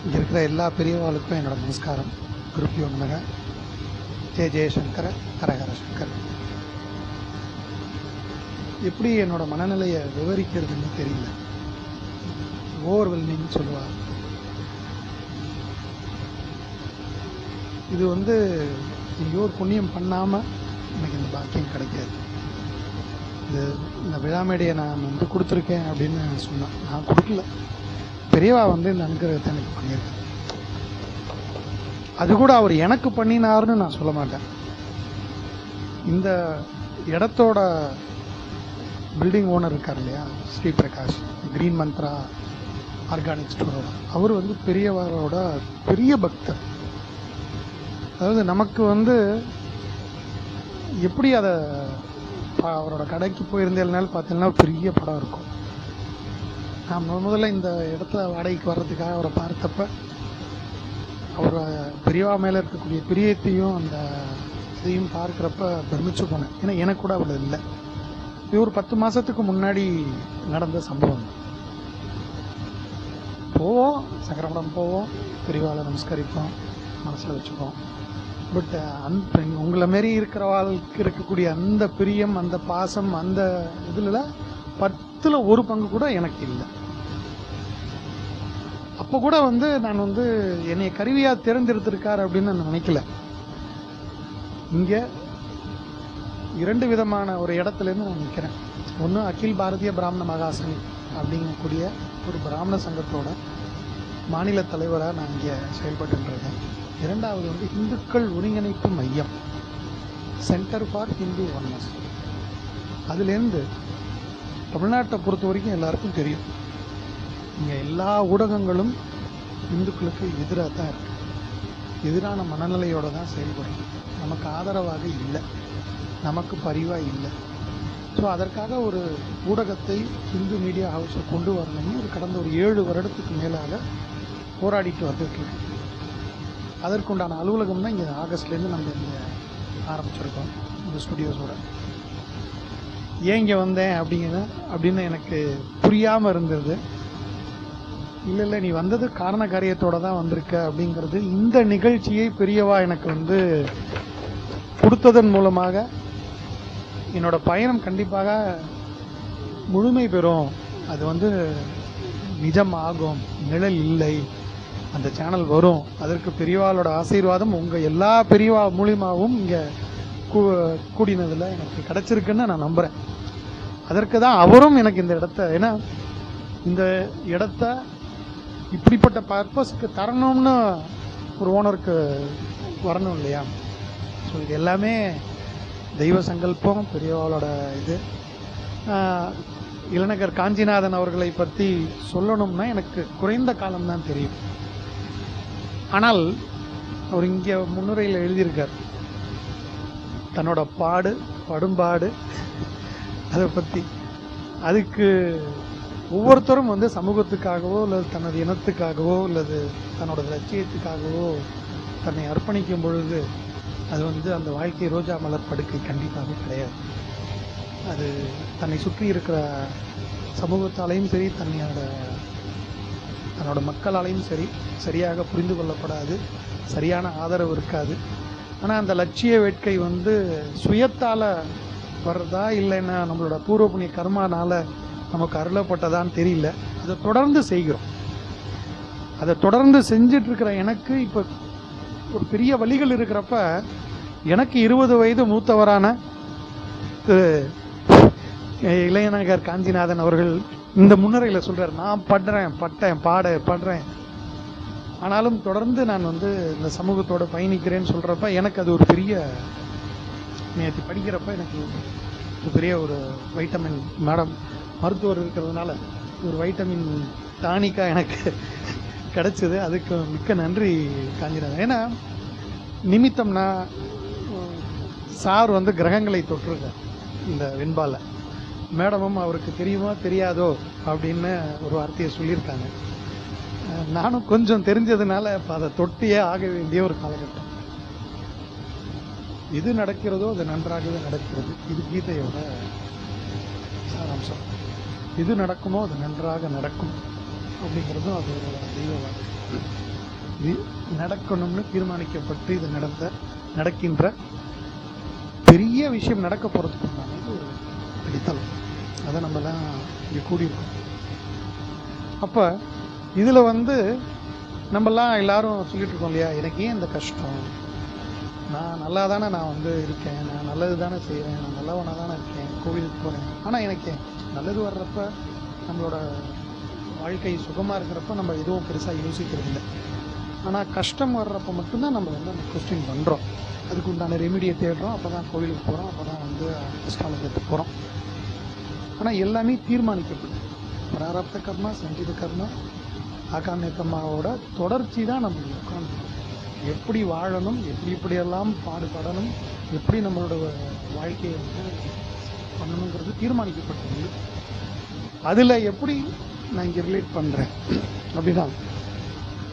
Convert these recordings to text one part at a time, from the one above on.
இங்கே இருக்கிற எல்லா பெரியவாளுக்கும் என்னோட நமஸ்காரம். குருப்பியோ நமக. ஜெய ஜெயசங்கர, ஹரஹர சங்கர். எப்படி என்னோட மனநிலையை விவரிக்கிறதுன்னு தெரியல. ஓவர்வெல்மிங்னு சொல்லுவாங்க. இது எங்கேயோ ஒரு புண்ணியம் பண்ணாமல் எனக்கு இந்த பாக்கியம் கிடைக்காது. இந்த விழாமேடையை நான் கொடுத்துருக்கேன் அப்படின்னு சொன்னேன். நான் கொடுக்கல, பெரியவா இந்த அனுகிரகத்தை எனக்கு பண்ணியிருக்கேன். அது கூட அவர் எனக்கு பண்ணினார்னு நான் சொல்ல மாட்டேன். இந்த இடத்தோட பில்டிங் ஓனர் இருக்கார் இல்லையா, ஸ்ரீ பிரகாஷ், கிரீன் மந்த்ரா ஆர்கானிக் ஸ்டோரோட, அவர் பெரியவரோட பெரிய பக்தர். அதாவது நமக்கு எப்படி அதை அவரோட கடைக்கு போயிருந்தேனாலும் பார்த்தீங்கன்னா பெரிய படம் இருக்கும். நான் முதல்ல இந்த இடத்துல வாடகைக்கு வர்றதுக்காக அவரை பார்த்தப்ப அவர் பெரியவா மேலே இருக்கக்கூடிய பிரியத்தையும் அந்த இதையும் பார்க்குறப்ப பிரமிச்சு போனேன். ஏன்னா எனக்கு கூட அவ்வளோ இல்லை. இது ஒரு 10 மாதத்துக்கு முன்னாடி நடந்த சம்பவம். போவோம், சக்கரமடம் போவோம், பெரியவாளை நமஸ்கரிப்போம், மனசில் வச்சுப்போம். பட் உங்களை மாரி இருக்கிறவாளுக்கு இருக்கக்கூடிய அந்த பிரியம், அந்த பாசம், அந்த இதில் 10ல் 1 பங்கு கூட எனக்கு இல்லை. அப்போ கூட நான் என்னைய கருவியாக தேர்ந்தெடுத்திருக்கார் அப்படின்னு நான் நினைக்கல. இங்கே 2 விதமான ஒரு இடத்துலேருந்து நான் நிற்கிறேன். ஒன்று அகில் பாரதிய பிராமண மகாசனி அப்படிங்கக்கூடிய ஒரு பிராமண சங்கத்தோட மாநில தலைவராக நான் இங்கே செயல்பட்டுருக்கேன். 2வது இந்துக்கள் ஒருங்கிணைப்பு மையம், சென்டர் ஃபார் ஹிந்து ஒன்னஸ். அதுலேருந்து தமிழ்நாட்டை பொறுத்த வரைக்கும் எல்லாருக்கும் தெரியும், இங்கே எல்லா ஊடகங்களும் இந்துக்களுக்கு எதிராக தான் இருக்குது. எதிரான மனநிலையோடு தான் செயல்படும். நமக்கு ஆதரவாக இல்லை, நமக்கு பரிவாக இல்லை. ஸோ அதற்காக ஒரு ஊடகத்தை ஹிந்து மீடியா ஹவுஸை கொண்டு வரணும்னு கடந்த ஒரு 7 வருடத்துக்கு மேலாக போராடிட்டு வந்துட்டுருக்கு. அதற்குண்டான அலுவலகம் தான் இங்கே ஆகஸ்ட்லேருந்து நம்ம இங்கே ஆரம்பிச்சிருக்கோம், இந்த ஸ்டுடியோஸோட. ஏன் இங்கே வந்தேன் அப்படின்னு எனக்கு புரியாமல் இருந்தது. இல்லை நீ வந்தது காரண காரியத்தோடு தான் வந்திருக்க அப்படிங்கிறது இந்த நிகழ்ச்சியை பெரியவா எனக்கு கொடுத்ததன் மூலமாக என்னோட பயணம் கண்டிப்பாக முழுமை பெறும். அது நிஜம் ஆகும், நிழல் இல்லை, அந்த சேனல் வரும். அதற்கு பெரியவாளோட ஆசீர்வாதம் உங்கள் எல்லா பெரியவா மூலியமாகவும் இங்கே கூடினதில் எனக்கு கிடச்சிருக்குன்னு நான் நம்புகிறேன். அதற்கு தான் அவரும் எனக்கு இந்த இடத்த, ஏன்னா இந்த இடத்த இப்படிப்பட்ட பர்பஸ்க்கு தரணும்னு ஒரு ஓனருக்கு வரணும் இல்லையா. ஸோ இது எல்லாமே தெய்வ சங்கல்பம், பெரியவாளோட இது. இளநகர் காஞ்சிநாதன் அவர்களை பற்றி சொல்லணும்னா எனக்கு குறைந்த காலம்தான் தெரியும். ஆனால் அவர் இங்கே முன்னுரையில் எழுதியிருக்கார் தன்னோட படும்பாடு அதை பற்றி. அதுக்கு ஒவ்வொருத்தரும் சமூகத்துக்காகவோ அல்லது தனது இனத்துக்காகவோ அல்லது தன்னோட லட்சியத்துக்காகவோ தன்னை அர்ப்பணிக்கும் பொழுது அது அந்த வாழ்க்கை ரோஜா மலர் படுக்கை கண்டிப்பாக கிடையாது. அது தன்னை சுற்றி இருக்கிற சமூகத்தாலையும் சரி, தன்னோட மக்களாலையும் சரி சரியாக புரிந்து கொள்ளப்படாது, சரியான ஆதரவு இருக்காது. ஆனால் அந்த லட்சிய வேட்கை சுயத்தால் வர்றதா இல்லைன்னா நம்மளோட பூர்வ புண்ணிய கர்மானால் நமக்கு அருளப்பட்டதான்னு தெரியல. அதை தொடர்ந்து செய்கிறோம். அதை தொடர்ந்து செஞ்சிட்ருக்கிற எனக்கு இப்போ ஒரு பெரிய வழிகள் இருக்கிறப்ப எனக்கு 20 வயது மூத்தவரான திரு இளையநகர் காஞ்சிநாதன் அவர்கள் இந்த முன்னுரையில் சொல்கிறார், நான் படுறேன், ஆனாலும் தொடர்ந்து நான் இந்த சமூகத்தோடு பயணிக்கிறேன்னு சொல்கிறப்ப எனக்கு அது ஒரு பெரிய, நேற்று படிக்கிறப்ப எனக்கு ஒரு பெரிய ஒரு வைட்டமின், மேடம் மருத்துவர் இருக்கிறதுனால ஒரு வைட்டமின் டானிக்காக எனக்கு கிடச்சிது. அதுக்கு மிக்க நன்றி காஞ்சிநாதன். ஏன்னா நிமித்தம்னா சார் கிரகங்களை தொற்றுருக்கார் இந்த வெண்பால. மேடமும் அவருக்கு தெரியுமா தெரியாதோ அப்படின்னு ஒரு வார்த்தையை சொல்லியிருக்காங்க. நானும் கொஞ்சம் தெரிஞ்சதுனால இப்போ அதை தொட்டியே ஆக வேண்டிய ஒரு காலகட்டம். எது நடக்கிறதோ அது நன்றாகவே நடக்கிறது. இது கீதையோட சாராம்சம். எது நடக்குமோ அது நன்றாக நடக்கும் அப்படிங்கிறதும் அது ஒரு தெய்வ வாக்கு. இது நடக்கணும்னு தீர்மானிக்கப்பட்டு இது நடக்கின்ற பெரிய விஷயம் நடக்க போறதுக்கு ஒரு அடித்தளம். அதை நம்மலாம் இங்கே கூடியிருக்கோம். அப்போ இதில் நம்மலாம் எல்லாரும் சொல்லிட்டு இருக்கோம் இல்லையா, எனக்கு ஏன் இந்த கஷ்டம், நான் நல்லா தானே நான் இருக்கேன், நான் நல்லது தானே செய்கிறேன், நான் நல்லவனாக தானே இருக்கேன், கோவிலுக்கு போகிறேன். ஆனால் எனக்கு நல்லது வர்றப்ப, நம்மளோட வாழ்க்கை சுகமாக இருக்கிறப்ப நம்ம எதுவும் பெருசாக யோசிக்கிறது இல்லை. ஆனால் கஷ்டம் வர்றப்போ மட்டும்தான் நம்ம அந்த கொஸ்டின் பண்ணுறோம், அதுக்கு உண்டான ரெமிடியை தேடுறோம். அப்போ தான் கோவிலுக்கு போகிறோம், அப்போ தான் அஸ்ட்ராலஜிக்கு போகிறோம். ஆனால் எல்லாமே தீர்மானிக்கப்படும். பிராரப்த கர்மா, சஞ்சித கர்மா, ஆகாமியக்கம்மாவோட தொடர்ச்சி தான் நம்ம உட்காந்து எப்படி வாழணும், எப்படியெல்லாம் பாடுபடணும், எப்படி நம்மளோட வாழ்க்கையை பண்ணணுங்கிறது தீர்மானிக்கப்பட்டது. அதில் எப்படி நான் இங்கே ரிலேட் பண்ணுறேன் அப்படின்னா,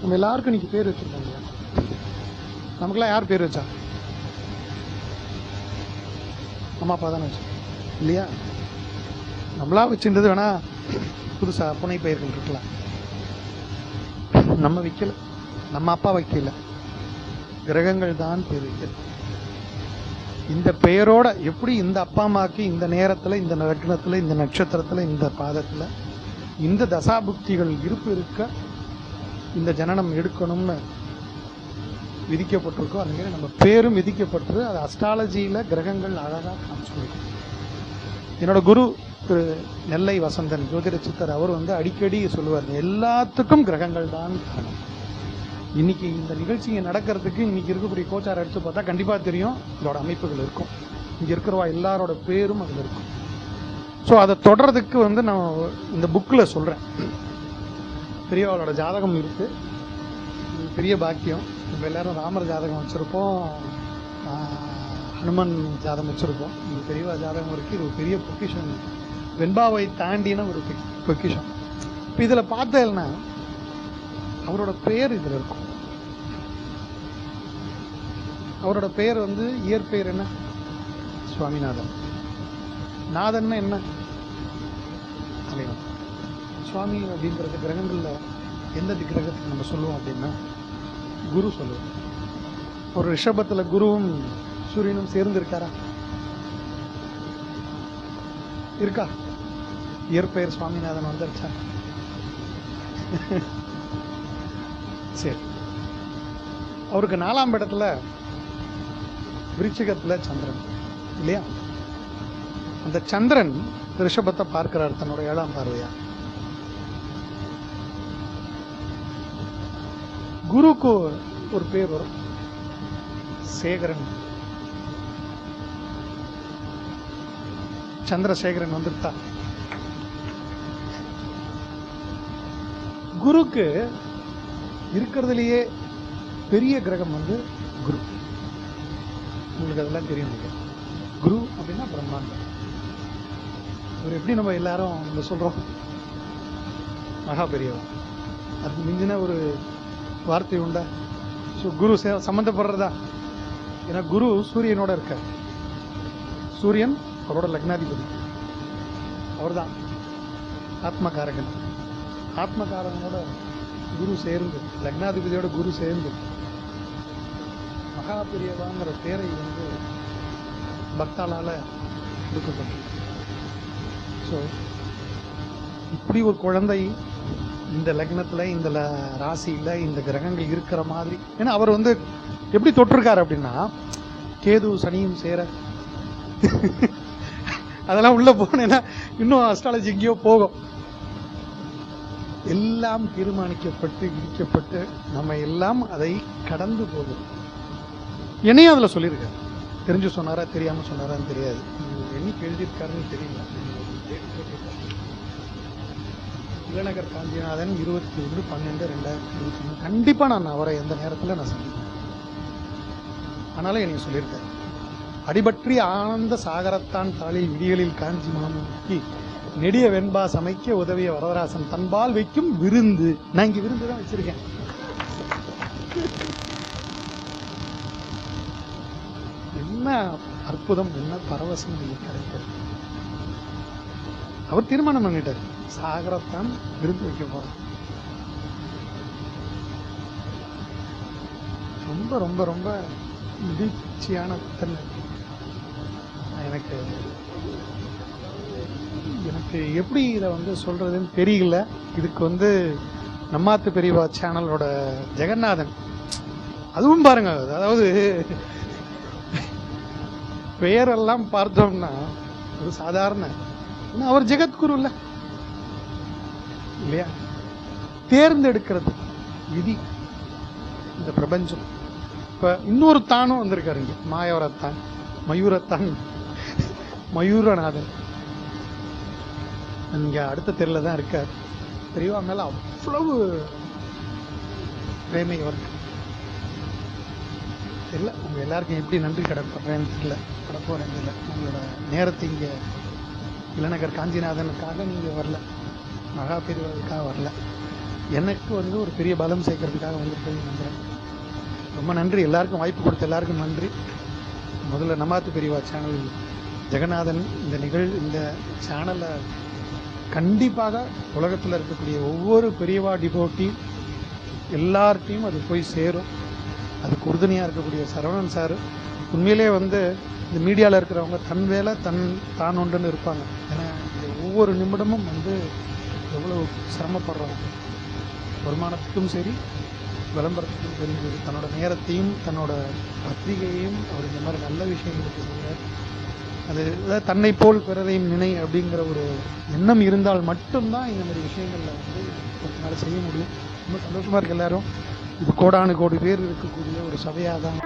நம்ம எல்லாருக்கும் இன்னைக்கு பேர் வச்சுருக்கோம் இல்லையா, நமக்கெல்லாம் யார் பேர் வச்சா? அம்மா அப்பா தானே வச்சு இல்லையா? நம்மளா வச்சுன்றது வேணா புதுசாக புனை பெயர்கள் இருக்கலாம், நம்ம வைக்கல, நம்ம அப்பா வைக்கல, கிரகங்கள் தான் பேர் வைக்கல. இந்த பெயரோட எப்படி இந்த அப்பா அம்மாவுக்கு இந்த நேரத்தில், இந்த லக்னத்தில், இந்த நட்சத்திரத்தில், இந்த பாதத்தில், இந்த தசாபுக்திகள் இருக்க இந்த ஜனனம் எடுக்கணும்னு விதிக்கப்பட்டிருக்கோ, அந்த மாதிரி நம்ம பேரும் விதிக்கப்பட்டு அது அஸ்ட்ராலஜியில் கிரகங்கள் அழகாக காமிச்சு கொடுக்கும். என்னோட குரு திரு நெல்லை வசந்தன் ஜோதிட சித்தர் அவர் அடிக்கடி சொல்லுவார், எல்லாத்துக்கும் கிரகங்கள் தான் காரணம். இன்னைக்கு இந்த நிகழ்ச்சி இங்கே நடக்கிறதுக்கு இன்னைக்கு இருக்கக்கூடிய கோச்சார் எடுத்து பார்த்தா கண்டிப்பாக தெரியும் இதோட அமைப்புகள் இருக்கும். இங்கே இருக்கிறவா எல்லாரோட பேரும் அதில் இருக்கும். ஸோ அதை தொடர்றதுக்கு நான் இந்த புக்கில் சொல்கிறேன். பெரியவாளோட ஜாதகம் இருக்குது, பெரிய பாக்கியம். நம்ம எல்லாரும் ராமர் ஜாதகம் வச்சுருப்போம், ஹனுமன் ஜாதகம் வச்சுருப்போம். இந்த பெரியவா ஜாதகம் இருக்குது. இது ஒரு பெரிய பொக்கிஷன், வெண்பாவை தாண்டின ஒரு பொக்கிஷன். இப்போ இதில் பார்த்தேன்னா அவரோட பெயர் இதில் இருக்கும். அவரோட பெயர் இயற்பெயர் என்ன? சுவாமிநாதன். நாதன்னா என்ன? தலைவன். சுவாமி அப்படிங்கிறது கிரகங்களில் எந்த கிரகத்துக்கு நம்ம சொல்லுவோம் அப்படின்னா குரு சொல்லுவோம். ஒரு ரிஷபத்தில் குருவும் சூரியனும் சேர்ந்து இருக்காரா? இருக்கா? இயற்பெயர் சுவாமிநாதன் வந்துருச்சா? சரி. அவருக்கு 4ஆம் இடத்துல விருச்சிகத்தில் சந்திரன் இல்லையா? அந்த சந்திரன் ரிஷபத்தை பார்க்கிறார் தன்னோட 7ஆம் பார்வையா. குருக்கு ஒரு பேர் வரும், சேகரன். சந்திரசேகரன் வந்துட்டா. குருக்கு இருக்கிறதுலேயே பெரிய கிரகம் குரு. உங்களுக்கு அதெல்லாம் தெரியும். குரு அப்படின்னா பிரம்மாண்டம். இவர் எப்படி நம்ம எல்லாரும் சொல்றோம், மகா பெரியவன். அது மிஞ்சின ஒரு வார்த்தை உண்டா? ஸோ குரு சம்மந்தப்படுறதா? ஏன்னா குரு சூரியனோட இருக்க, சூரியன் அவரோட லக்னாதிபதி, அவர் தான் ஆத்மகாரகன். ஆத்மகாரகனோட குரு சேர்ந்து, லக்னாதிபதியோட குரு சேர்ந்து மகா பெரியவாங்கிற பேரை பக்தாளால கொடுக்கப்பட்டது. ஸோ இப்படி ஒரு குழந்தை இந்த லக்னத்தில், இந்த ராசியில் இந்த கிரகங்கள் இருக்கிற மாதிரி, ஏன்னா அவர் எப்படி தொட்டிருக்காரு அப்படின்னா கேது சனியும் சேர அதெல்லாம் உள்ள போனேன்னா இன்னும் அஸ்ட்ராலஜி எங்கேயோ போகும். எல்லாம் தீர்மானிக்கப்பட்டு விதிக்கப்பட்டு நம்ம எல்லாம் அதை கடந்து போகுது. என்னையும் அதில் சொல்லியிருக்காரு. தெரிஞ்சு சொன்னாரா தெரியாமல் சொன்னாரான்னு தெரியாது, என்னைக்கு எழுதியிருக்காருன்னு தெரியல. இளநகர் காஞ்சிநாதன் 21/12/2023. கண்டிப்பாக நான் அவரை எந்த நேரத்தில் நான் சந்திப்பேன். ஆனாலும் எனக்கு சொல்லியிருக்காரு, அடிபற்றி ஆனந்த சாகரத்தான் தாளில் விடியலில் காஞ்சி மாமுக்கி நெடிய வெண்பா சமைக்க உதவிய வரதராசன் தன்பால் வைக்கும் விருந்து. நான் இங்கே விருந்து தான் வச்சிருக்கேன். என்ன அற்புதம், என்ன பரவசம் கிடைக்கிறது. அவர் தீர்மானம் பண்ணிட்டார். சாகரத்தான் விருந்து வைக்க போகிறோம். ரொம்ப ரொம்ப ரொம்ப மகிழ்ச்சியான தன்மை. எனக்கு எனக்கு எப்படி இதை வந்து சொல்கிறதுன்னு தெரியல. இதுக்கு வந்து நம்மாத்து பெரியவா சேனலோட ஜெகநாதன், அதுவும் பாருங்க, அதாவது பெயரெல்லாம் பார்த்தோம்னா ஒரு சாதாரண, அவர் ஜெகத்குரு இல்லை இல்லையா? தேர்ந்தெடுக்கிறது விதி இந்த பிரபஞ்சம். இப்போ இன்னொரு தானும் வந்திருக்காரு இங்கே, மாயவரத்தான், மயூரத்தான், மயூரநாதன். இங்கே அடுத்த தெருவில் தான் இருக்கார். பெரியவா மேலே அவ்வளவு பிரேமை அவருக்கு தெரியல. உங்கள் எல்லாருக்கும் எப்படி நன்றி கடப்படுறேன்னு தெரியல, கடப்போறேன்னு தெரியல. உங்களோட நேரத்தை இங்கே இளநகர் காஞ்சிநாதனுக்காக நீங்கள் வரல, மகா பெரியவாளுக்காக வரல, எனக்கு வந்து ஒரு பெரிய பலம் சேர்க்கறதுக்காக வந்துருக்கேன்னு நம்புகிறேன். ரொம்ப நன்றி. எல்லாருக்கும் வாய்ப்பு கொடுத்த எல்லாருக்கும் நன்றி. முதல்ல நம்மாத்து பெரியவா சேனல் ஜெகநாதன் இந்த சேனலை கண்டிப்பாக உலகத்தில் இருக்கக்கூடிய ஒவ்வொரு பெரியவா டிவோட்டி எல்லார்ட்டையும் அது போய் சேரும். அதுக்கு உறுதுணையாக இருக்கக்கூடிய சரவணன் சார், உண்மையிலே வந்து இந்த மீடியாவில் இருக்கிறவங்க தன் வேலை தான் ஒன்றுன்னு இருப்பாங்க. ஏன்னா ஒவ்வொரு நிமிடமும் வந்து எவ்வளோ சிரமப்படுறோம், வருமானத்துக்கும் சரி விளம்பரத்துக்கும் தெரிஞ்சது, தன்னோட நேரத்தையும் தன்னோட பத்திரிகையையும் அவர் இந்த மாதிரி நல்ல விஷயங்களுக்கு செய்கிறார். அது தன்னை போல் பிறரையும் நினை அப்படிங்கிற ஒரு எண்ணம் இருந்தால் மட்டும்தான் இந்த மாதிரி விஷயங்களில் வந்து கொஞ்ச நாள் செய்ய முடியும். ரொம்ப சந்தோஷமாக இருக்குது. எல்லாரும் இது கோடானு கோடி பேர் இருக்கக்கூடிய ஒரு சபையாக தான்